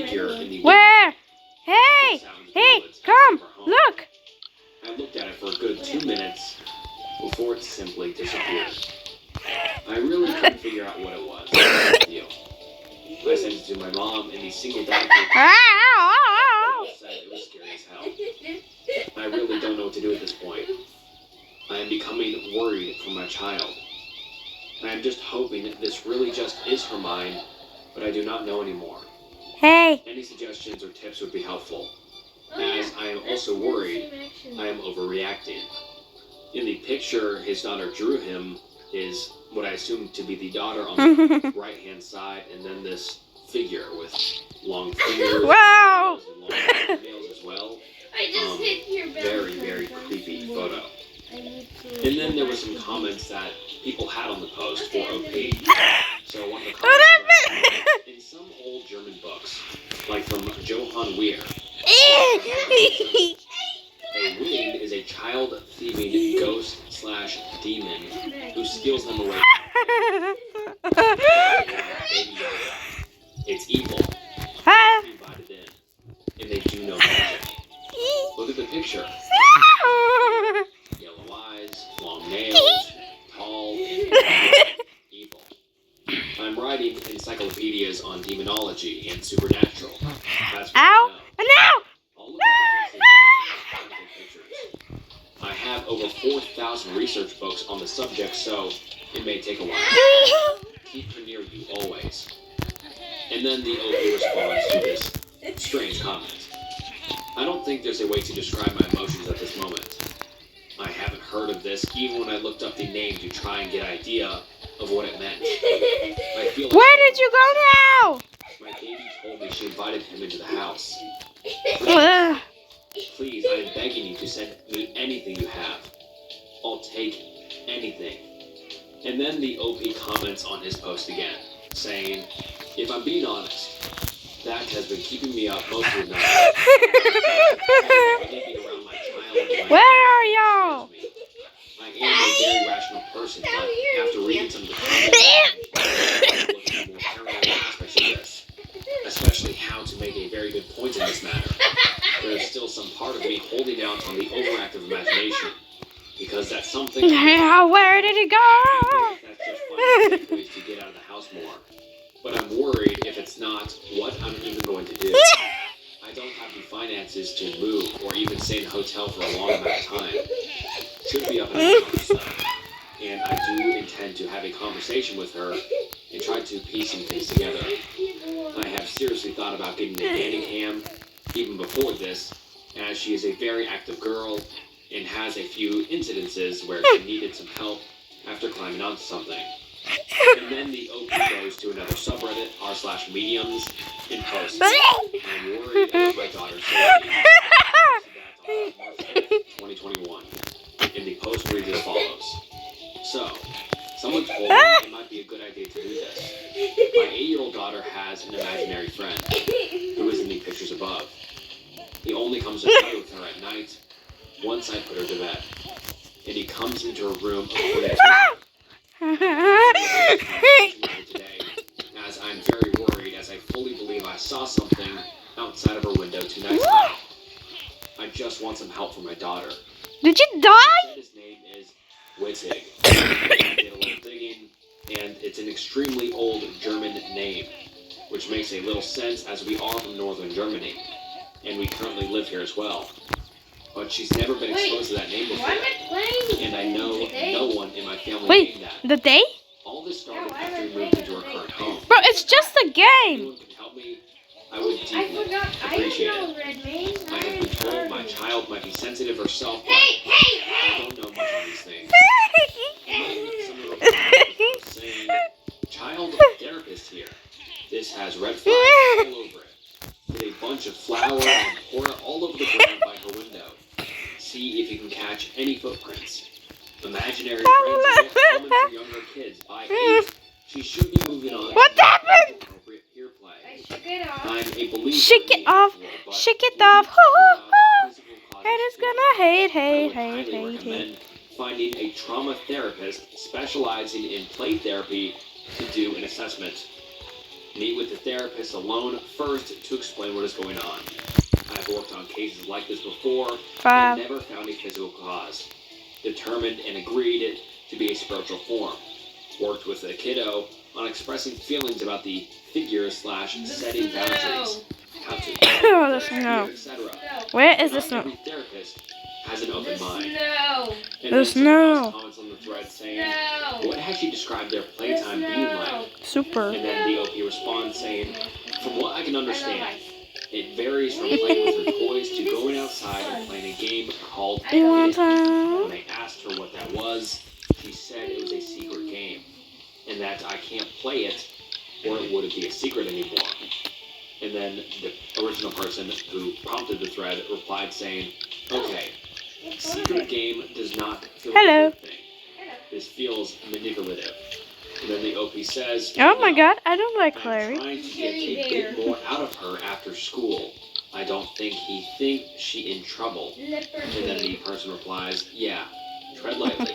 figure in the Where? Hey! Hey! Come! Look! I looked at it for a good 2 minutes before it simply disappeared. I really couldn't figure out what it was. I sent it to my mom in the single dad group. Said it was scary as hell. I really don't know what to do at this point. I am becoming worried for my child. I am just hoping that this really just is her mind, but I do not know anymore. Hey! Any suggestions or tips would be helpful, as I am also worried I am overreacting. In the picture his daughter drew him is what I assume to be the daughter on the right-hand side, and then this figure with long fingers Wow! and long nails as well. I just hit your belly. Very, very creepy photo. And then there were some comments that people had on the post for OP. So one of the comments was, in some old German books, like from Johann Weir, a wind is a child-thieving ghost/demon who steals them away. It's evil. It's invited in, and they do no magic. Look at the picture. Yellow eyes, long nails, tall, evil. I'm writing encyclopedias on demonology and supernatural. That's what Ow! I know. No! All of the pictures. I have over 4,000 research books on the subject, so it may take a while. Keep her near you always. And then the OP responds to this strange comment. I don't think there's a way to describe my emotions at this moment. I haven't heard of this even when I looked up the name to try and get an idea of what it meant. I feel like Where did you go now? my baby told me she invited him into the house. Please, I am begging you to send me anything you have. I'll take anything. And then the OP comments on his post again, saying, if I'm being honest, that has been keeping me up most of the night. Around my child. Where are y'all? I am a very rational person, but after reading some of the comments, I'm looking at more paranormal aspects of this, especially how to make a very good point in this matter. There is still some part of me holding out on the overactive imagination, because that's something. Where did it go? That's just finding ways to get out of the house more. But I'm worried if it's not, what I'm even going to do. I don't have the finances to move or even stay in a hotel for a long amount of time. Should be up in a month or so. And I do intend to have a conversation with her and try to piece some things together. I have seriously thought about getting a nanny cam even before this, as she is a very active girl and has a few incidences where she needed some help after climbing onto something. And then the OP goes to another subreddit, r/mediums, and posts. I'm worried about my daughter's safety. That's on March 2021. And the post reads as follows. So, someone told me it might be a good idea to do this. My 8-year-old daughter has an imaginary friend, who is in the pictures above. He only comes to play with her at night, once I put her to bed. And he comes into her room according to today, as I'm very worried, as I fully believe I saw something outside of her window 2 nights ago. I just want some help for my daughter. Did you die? His name is Witzig. I did a little digging, and it's an extremely old German name, which makes a little sense as we are from northern Germany, and we currently live here as well. But she's never been exposed to that name before, and I know no one in my family named that. The day? All this started after we moved into our current home. Bro, it's just a If game. anyone could help me, I would deeply appreciate it. I have been told my child might be sensitive herself, but I don't know much on these things. Some of the comments saying, child therapist here. This has red flags all over it, with a bunch of flour and pour it all over the ground by her window. See if you can catch any footprints. Imaginary friends are more common for younger kids. By 8, she should be moving on. What happened? Appropriate peer play. I shook it off. I'm a believer Shake in it the off. actual, but Shake it off. physical causes Haters too. gonna hate. I would highly recommend finding a trauma therapist specializing in play therapy to do an assessment. Meet with the therapist alone first to explain what is going on. I've worked on cases like this before and never found a physical cause. Determined and agreed it to be a spiritual form. Worked with the kiddo on expressing feelings about the figure/setting boundaries. How to This no. etc. Where is this Not no? every therapist has an open The mind. snow. And The then someone else snow. comments on the thread saying, No. what has she described their playtime being like? Super. And then the OP responds saying, from what I can I love understand, ice. it varies from playing with her toys to going outside and playing a game called You want Hidden. When some? I asked her what that was, she said it was a secret game, and that I can't play it, or it wouldn't be a secret anymore. And then the original person who prompted the thread replied saying, okay, secret game does not feel like Hello. a good thing. This feels manipulative. And then the OP says, Oh my "No, God, I don't like I'm Larry. trying to get a bit more out of her after school. I don't think he thinks she in trouble." And then the person replies, yeah, tread lightly.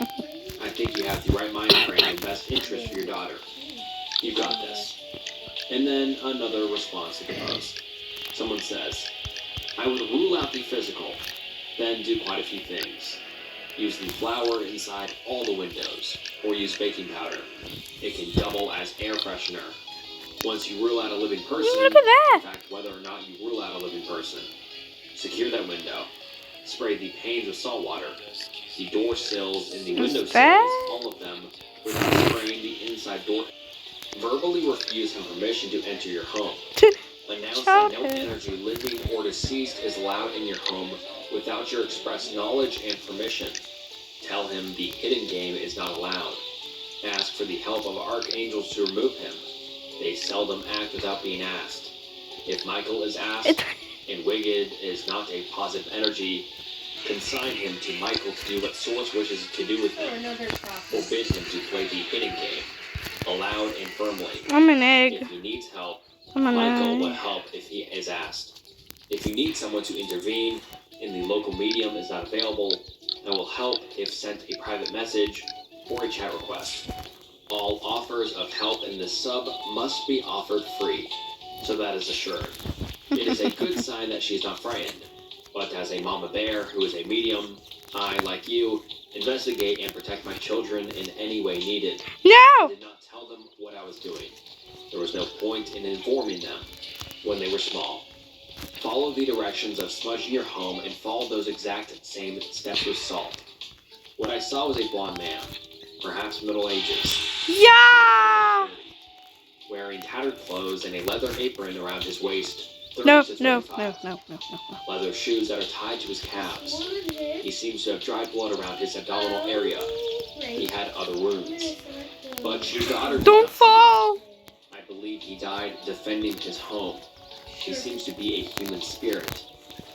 I think you have the right mind frame and best interest for your daughter. You got this. And then another response to the post. Someone says, I would rule out the physical, then do quite a few things. Use the flour inside all the windows, or use baking powder. It can double as air freshener. Once you rule out a living person, Look at that. in fact, whether or not you rule out a living person, secure that window. Spray the panes with salt water. The door sills and the window sills, all of them, without spraying the inside door. Verbally refuse him permission to enter your home. Announce that no energy, living or deceased, is allowed in your home without your express knowledge and permission. Tell him the hidden game is not allowed. Ask for the help of archangels to remove him. They seldom act without being asked. If Michael is asked, and Wicked is not a positive energy, consign him to Michael to do what Source wishes to do with him. Forbid him to play the hidden game, aloud and firmly. I'm an egg. If he needs help, I'm an Michael will egg. help if he is asked. If you need someone to intervene and the local medium is not available, I will help if sent a private message or a chat request. All offers of help in this sub must be offered free, so that is assured. It is a good sign that she is not frightened, but as a mama bear who is a medium, I, like you, investigate and protect my children in any way needed. I No! did not tell them what I was doing. There was no point in informing them when they were small. Follow the directions of smudging your home and follow those exact same steps with salt. What I saw was a blonde man, perhaps middle ages, Yeah! wearing tattered clothes and a leather apron around his waist. 30 No, to no, 35. no. Leather shoes that are tied to his calves. He seems to have dried blood around his abdominal area. He had other wounds. But your daughter did Don't not see fall! them. I believe he died defending his home. He seems to be a human spirit.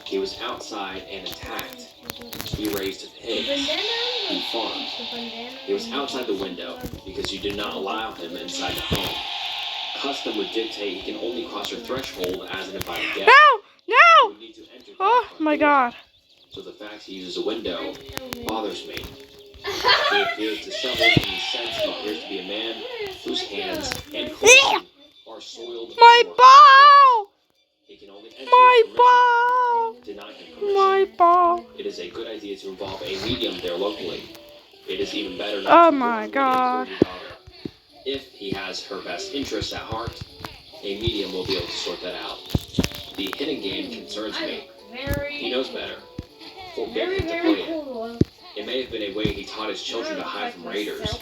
He was outside and attacked. He raised pigs. He farmed. He was outside the window because you did not allow him inside the home. Custom would dictate he can only cross your threshold as an invited guest. No! You No! would need to enter through Oh the front my door. God. So the fact he uses a window bothers me. He appears disheveled in the sense he appears to be a man whose hands and clothing are soiled. My or ball! He can only enter My with permission. ball! Deny him permission. My ball. It is a good idea to involve a medium there locally. It is even better not Oh to my warn God. your daughter. If he has her best interests at heart, a medium will be able to sort that out. The hidden game concerns me. He knows better. Forbid him to play it. It may have been a way he taught his children to hide from raiders.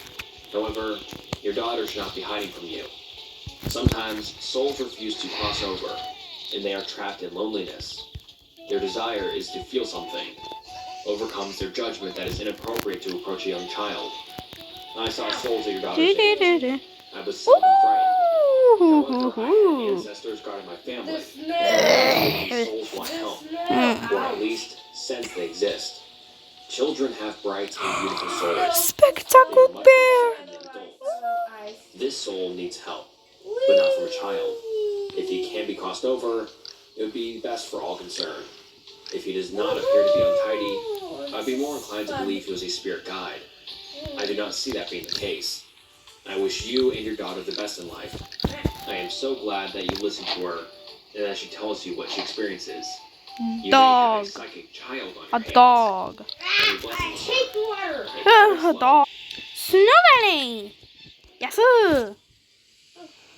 However, your daughter should not be hiding from you. Sometimes souls refuse to cross over, and they are trapped in loneliness. Their desire is to feel something. Overcomes their judgment that is inappropriate to approach a young child. I saw souls at your daughter's age. I was seldom frightened. However, I had ancestors guarding my family. These souls want help, or at least sense they exist. Children have bright and beautiful souls. They Spectacle are much more bear. certain than adults. This soul needs help, but not from a child. If he can be crossed over, it would be best for all concerned. If he does not appear to be untidy, I'd be more inclined to believe he was a spirit guide. I do not see that being the case. I wish you and your daughter the best in life. I am so glad that you listened to her and that she tells you what she experiences. You Dog. may have a psychic child on your A hands. dog. Many blessings for her. water. Take care, A slow. dog. Snowman. Yes, sir.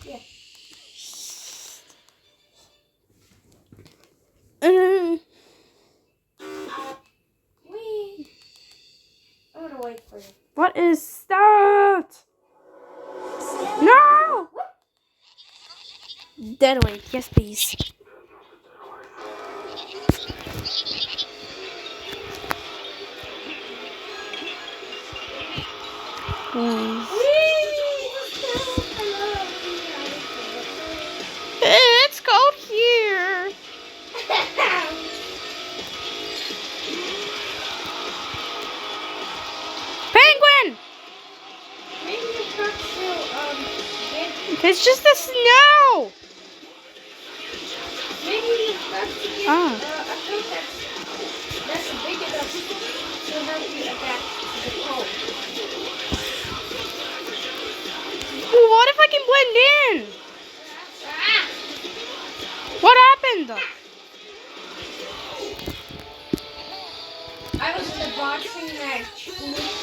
Yeah. Mm. Wait. I'm gonna wait for you. What is that? No. Dead weight. Yes, please. It's cold here. Penguin. Maybe the truck still get, It's just the snow. maybe the truck to get Ah. a coat that's big enough to help you adapt to the cold. What if I can blend in? Ah! What happened? I was in a boxing match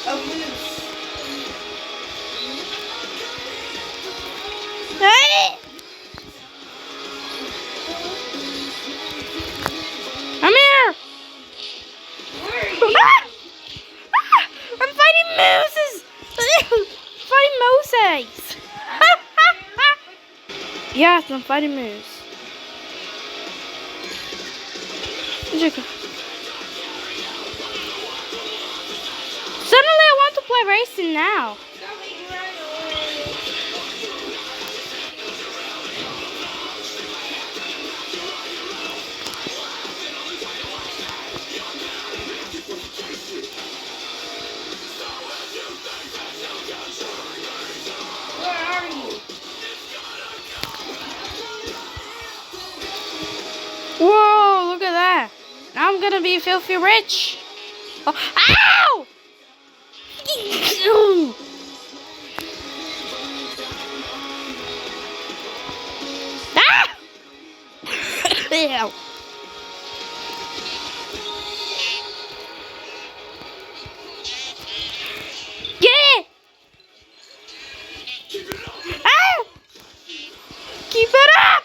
of moose. Hey! I'm here. Where are you? Ah! Ah! I'm fighting mooses. Fighting mooses. Yes, I'm fighting moose. Suddenly I want to play racing now. Coming right away. Where are you? Whoa, look at that. Now I'm gonna be filthy rich. Oh, ow! Ah! Ew. Get it! Ah! Keep it up!